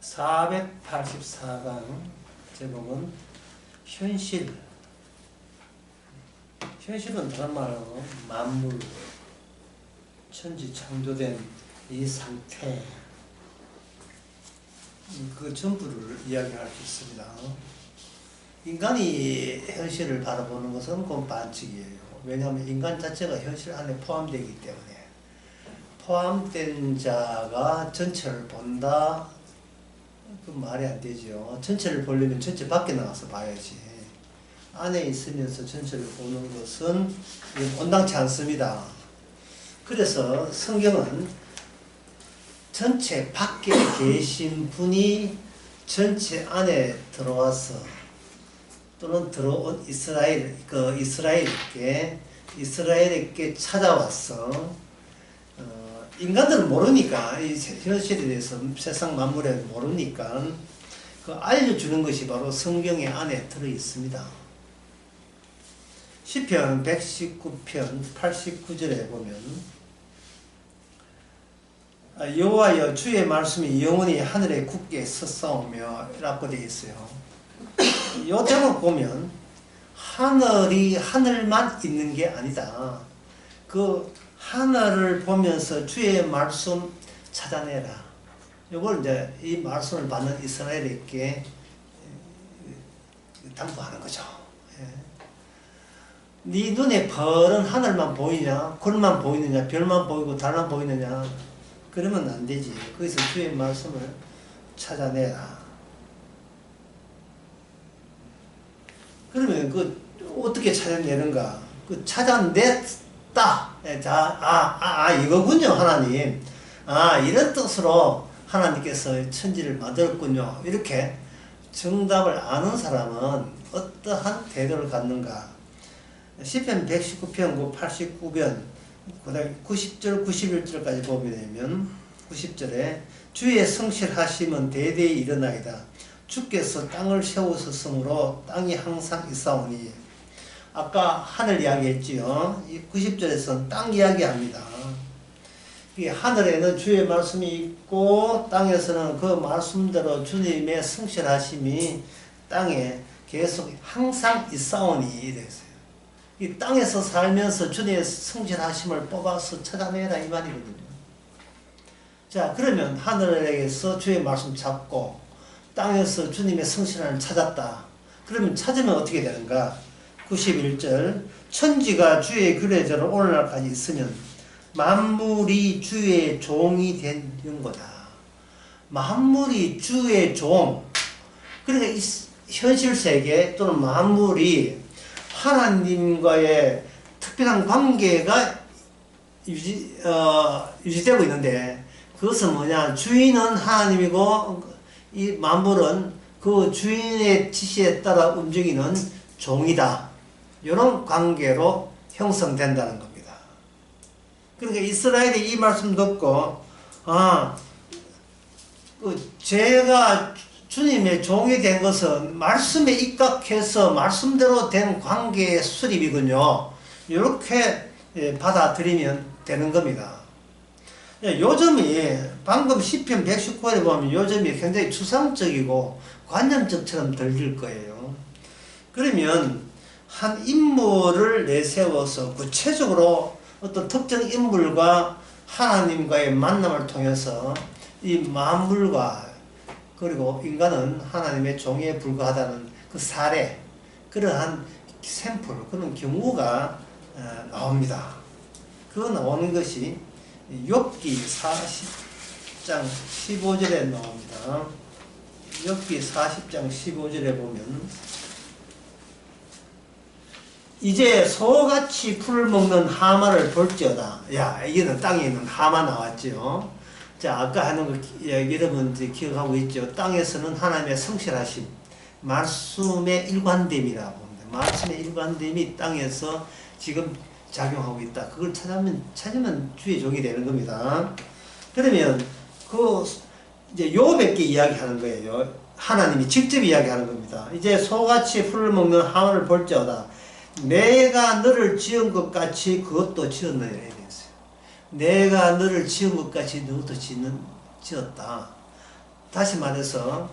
484강 제목은 현실. 현실은 다른 말로 만물, 천지 창조된 이 상태, 그 전부를 이야기할 수 있습니다. 인간이 현실을 바라보는 것은 그건 반칙이에요. 왜냐하면 인간 자체가 현실 안에 포함되기 때문에 포함된 자가 전체를 본다? 그 말이 안 되죠. 전체를 보려면 전체 밖에 나가서 봐야지. 안에 있으면서 전체를 보는 것은 온당치 않습니다. 그래서 성경은 전체 밖에 계신 분이 전체 안에 들어와서 또는 들어온 이스라엘에게 찾아와서 인간들은 모르니까 이 현실에 대해서 세상 만물에 모르니까 그 알려주는 것이 바로 성경의 안에 들어 있습니다. 시편 119편 89절에 보면 여호와여 주의 말씀이 영원히 하늘에 굳게 섰사오며 라고 되어 있어요. 이 제목 보면 하늘이 하늘만 있는 게 아니다. 그 하늘을 보면서 주의 말씀 찾아내라. 이걸 이제 이 말씀을 받는 이스라엘에게 당부하는 거죠. 네 눈에 퍼른 하늘만 보이냐, 구름만 보이느냐, 별만 보이고 달만 보이느냐, 그러면 안 되지. 거기서 주의 말씀을 찾아내라. 그러면 그 어떻게 찾아내는가? 그 찾아냈다. 이거군요, 하나님. 이런 뜻으로 하나님께서 천지를 만들었군요. 이렇게 정답을 아는 사람은 어떠한 태도를 갖는가? 시편 119편 89편 그다음에 90절 91절까지 보게 되면 90절에 주의 성실하심은 대대히 일어나이다. 주께서 땅을 세우셨으므로 땅이 항상 있사오니. 아까 하늘 이야기했지요. 90절에서는 땅 이야기합니다. 이 하늘에는 주의 말씀이 있고 땅에서는 그 말씀대로 주님의 성실하심이 땅에 계속 항상 있사오니 이랬어요. 이 땅에서 살면서 주님의 성실하심을 뽑아서 찾아내라 이 말이거든요. 자, 그러면 하늘에서 주의 말씀 찾고 땅에서 주님의 성실함을 찾았다. 그러면 찾으면 어떻게 되는가? 91절 천지가 주의 규례대로 오늘날까지 있으면 만물이 주의 종이 된 연고다. 만물이 주의 종. 그러니까 이 현실 세계 또는 만물이 하나님과의 특별한 관계가 유지되고 있는데 그것은 뭐냐? 주인은 하나님이고 이 만물은 그 주인의 지시에 따라 움직이는 종이다. 이런 관계로 형성된다는 겁니다. 그러니까 이스라엘이 이 말씀 듣고 제가 주님의 종이 된 것은 말씀에 입각해서 말씀대로 된 관계의 수립이군요. 이렇게 받아들이면 되는 겁니다. 요점이 방금 시편 119절에 보면 요점이 굉장히 추상적이고 관념적처럼 들릴 거예요. 그러면 한 인물을 내세워서 구체적으로 어떤 특정 인물과 하나님과의 만남을 통해서 이 만물과 그리고 인간은 하나님의 종에 불과하다는 그 사례, 그러한 샘플, 그런 경우가 나옵니다. 그 나오는 것이 욥기 40장 15절에 나옵니다. 욥기 40장 15절에 보면 이제 소같이 풀을 먹는 하마를 볼지어다. 야, 이게는 땅에 있는 하마 나왔죠. 자, 아까 하는 거 여러분 기억하고 있죠. 땅에서는 하나님의 성실하심, 말씀의 일관됨이라고 합니다. 말씀의 일관됨이 땅에서 지금 작용하고 있다. 그걸 찾으면 주의 종이 되는 겁니다. 그러면 이제 욥에게 이야기하는 거예요. 하나님이 직접 이야기하는 겁니다. 이제 소같이 풀을 먹는 하마를 볼지어다. 내가 너를 지은 것 같이 그것도 지었느니라 이랬어요. 내가 너를 지은 것 같이 너도 지었다. 다시 말해서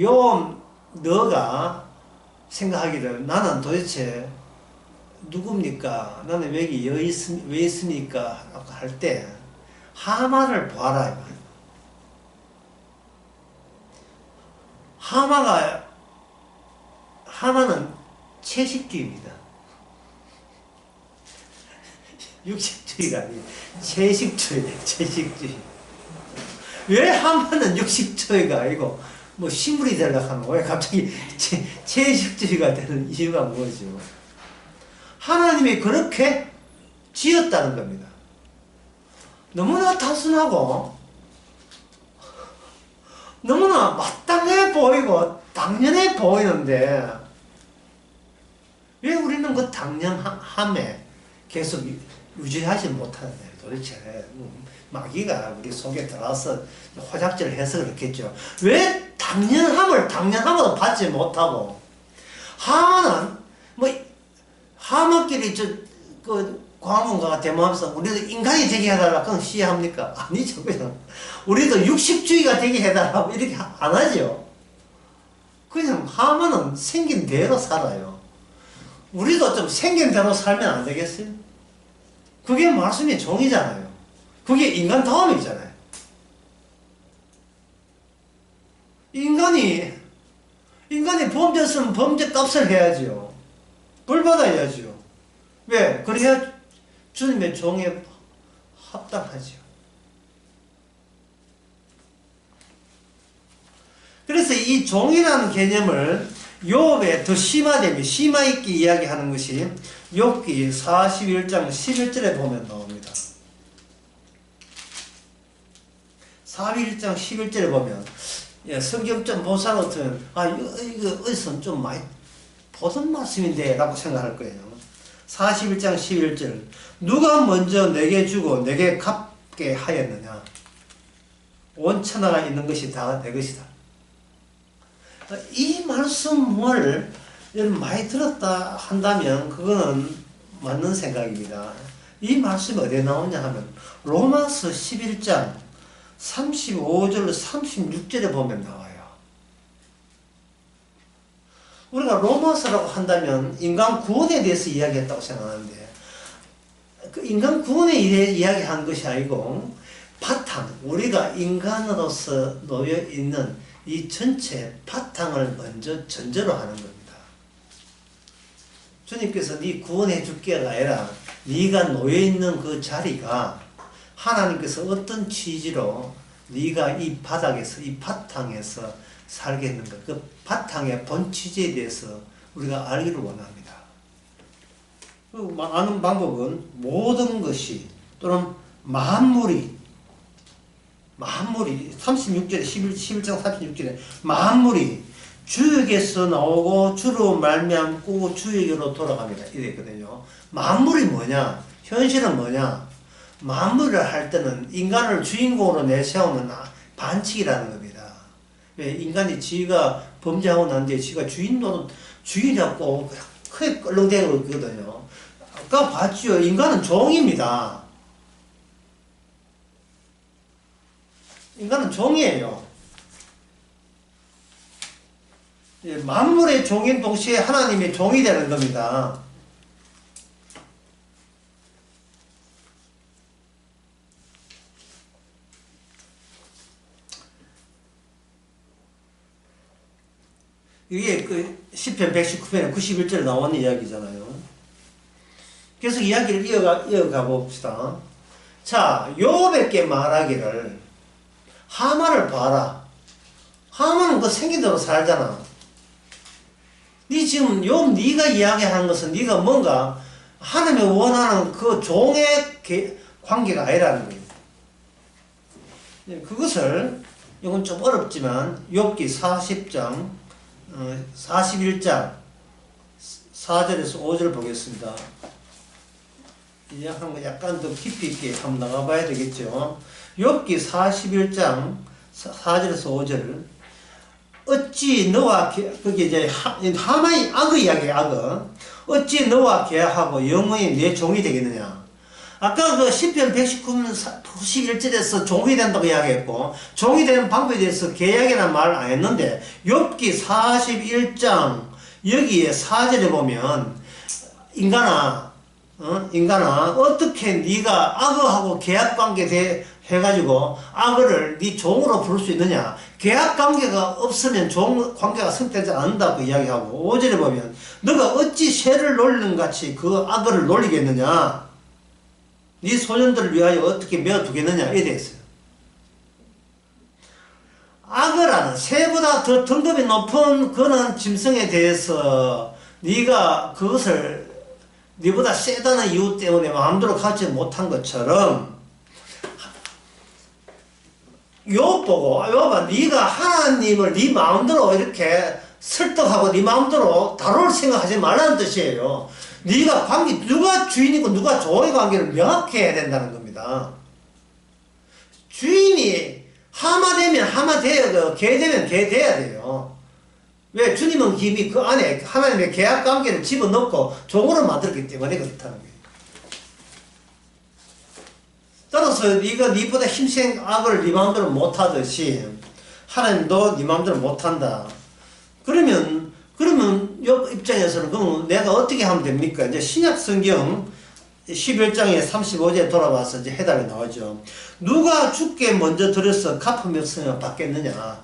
요 너가 생각하기를 나는 도대체 누굽니까? 나는 여기 왜 있습니까? 라고 할 때 하마를 봐라. 하마는 채식주의입니다. 육식주의가 아니에요. 채식주의. 왜 하마는 육식주의가 아니고 뭐 식물이 되려고 하는 거예요? 왜 갑자기 채식주의가 되는 이유가 뭐죠? 하나님이 그렇게 지었다는 겁니다. 너무나 단순하고 너무나 마땅해 보이고 당연해 보이는데 왜 우리는 그 당연함에 계속 유지하지 못하는데 도대체 마귀가 우리 속에 들어와서 화작질을 해서 그렇겠죠. 왜 당연함으로 받지 못하고 하마는 하마끼리 광문과 대모하면서 우리도 인간이 되게 해달라 그건 시합니까? 아니죠. 그냥 우리도 육식주의가 되게 해달라고 이렇게 안 하죠. 그냥 하마는 생긴 대로 살아요. 우리도 좀 생긴 대로 살면 안 되겠어요? 그게 말씀의 정의잖아요. 그게 인간다움이잖아요. 인간이 범죄했으면 범죄 값을 해야죠. 벌 받아야죠. 왜? 그래야 주님의 종에 합당하죠. 그래서 이 종이라는 개념을 욥에 더 심화 있게 이야기하는 것이 욥기 41장 11절에 보면 나옵니다. 41장 11절에 보면 성경점 보사로 같으면 이거 어디서 좀 많이 보던 말씀인데 라고 생각할 거예요. 41장 11절 누가 먼저 내게 주고 내게 갚게 하였느냐 온 천하가 있는 것이 다 내 것이다. 이 말씀을 여러분 많이 들었다 한다면 그거는 맞는 생각입니다. 이 말씀이 어디에 나오냐 하면 로마서 11장 35절 36절에 보면 나와요. 우리가 로마서라고 한다면 인간 구원에 대해서 이야기했다고 생각하는데 그 인간 구원에 대해 이야기한 것이 아니고 바탕 우리가 인간으로서 놓여 있는 이 전체 바탕을 먼저 전제로 하는 겁니다. 주님께서 네 구원해 줄게가 아니라 네가 놓여 있는 그 자리가 하나님께서 어떤 취지로 네가 이 바닥에서 이 바탕에서 살겠는가 그 바탕의 본 취지에 대해서 우리가 알기를 원합니다. 아는 방법은 모든 것이 또는 만물이 36절에 11장 36절에 만물이 주에게서 나오고 주로 말미암고 주에게로 돌아갑니다. 이랬거든요. 만물이 뭐냐? 현실은 뭐냐? 만물을 할 때는 인간을 주인공으로 내세우는 반칙이라는 겁니다. 왜 인간이 지가 범죄하고 난 뒤에 지가 주인이라고 크게 끌렁대고 있거든요. 아까 봤죠? 인간은 종입니다. 인간은 종이에요. 만물의 종인 동시에 하나님의 종이 되는 겁니다. 이게 그 시편 119편에 91절에 나오는 이야기잖아요. 계속 이야기를 이어가 봅시다. 자, 욥에게 말하기를 하마를 봐라. 하마는 그 생긴 대로 살잖아. 네 지금 네가 이야기하는 것은 네가 뭔가 하나님이 원하는 그 종의 관계가 아니라는 거예요. 그것을 이건 좀 어렵지만 욥기 40장 41장 4절에서 5절 보겠습니다. 약간 더 깊이 있게 한번 나가봐야 되겠죠. 욥기 41장 4절에서 5절 어찌 너와 그게 이제 하마의 악의 이야기예요. 악어 어찌 너와 계약하고 영원히 내 종이 되겠느냐. 아까 그 시편 119편 91절에서 종이 된다고 이야기했고, 종이 되는 방법에 대해서 계약이라는 말을 안 했는데, 욥기 41장 여기에 4절에 보면 인간아 어떻게 네가 악어하고 계약관계 해가지고 악어를 네 종으로 부를 수 있느냐. 계약관계가 없으면 종 관계가 성립되지 않는다고 이야기하고, 5절에 보면 너가 어찌 새를 놀리는 같이 그 악어를 놀리겠느냐. 네 소년들을 위하여 어떻게 메어두겠느냐 이래 있어요. 악어라는 새보다 더 등급이 높은 그런 짐승에 대해서 네가 그것을 네보다 세다는 이유 때문에 마음대로 갖지 못한 것처럼, 욥 보고 욥아 네가 하나님을 네 마음대로 이렇게 설득하고 네 마음대로 다룰 생각하지 말라는 뜻이에요. 네가 관계, 누가 주인이고 누가 종의 관계를 명확히 해야 된다는 겁니다. 주인이 하마 되면 하마 돼야, 개 되면 개 돼야 돼요. 왜? 주님은 이미 그 안에 하나님의 계약 관계를 집어넣고 종으로 만들었기 때문에 그렇다는 거예요. 따라서 네가 네보다 힘센 악을 네 마음대로 못하듯이 하나님도 네 마음대로 못한다. 그러면 욥 입장에서는 그럼 내가 어떻게 하면 됩니까? 이제 신약 성경 11장에 35절에 돌아와서 이제 해답이 나오죠. 누가 주께 먼저 들여서 갚으면서 받겠느냐?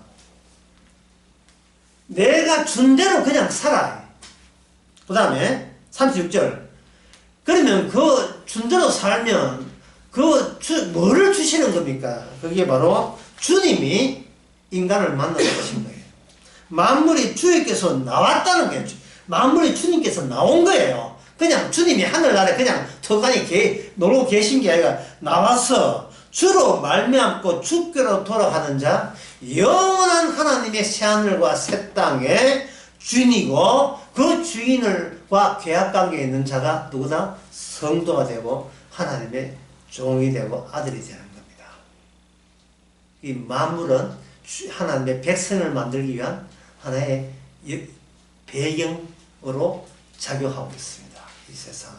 내가 준 대로 그냥 살아. 그 다음에 36절. 그러면 그 준 대로 살면 뭐를 주시는 겁니까? 그게 바로 주님이 인간을 만나신 거예요. 만물이 주님께서 나왔다는 거예요. 만물이 주님께서 나온 거예요. 그냥 주님이 하늘나라에 그냥 턱하니 놀고 계신 게 아니라 나와서 주로 말미암고 주께로 돌아가는 자, 영원한 하나님의 새하늘과 새 땅의 주인이고, 그 주인과 계약관계에 있는 자가 누구다? 성도가 되고 하나님의 종이 되고 아들이 되는 겁니다. 이 만물은 하나님의 백성을 만들기 위한 하나의 배경으로 작용하고 있습니다. 이 세상.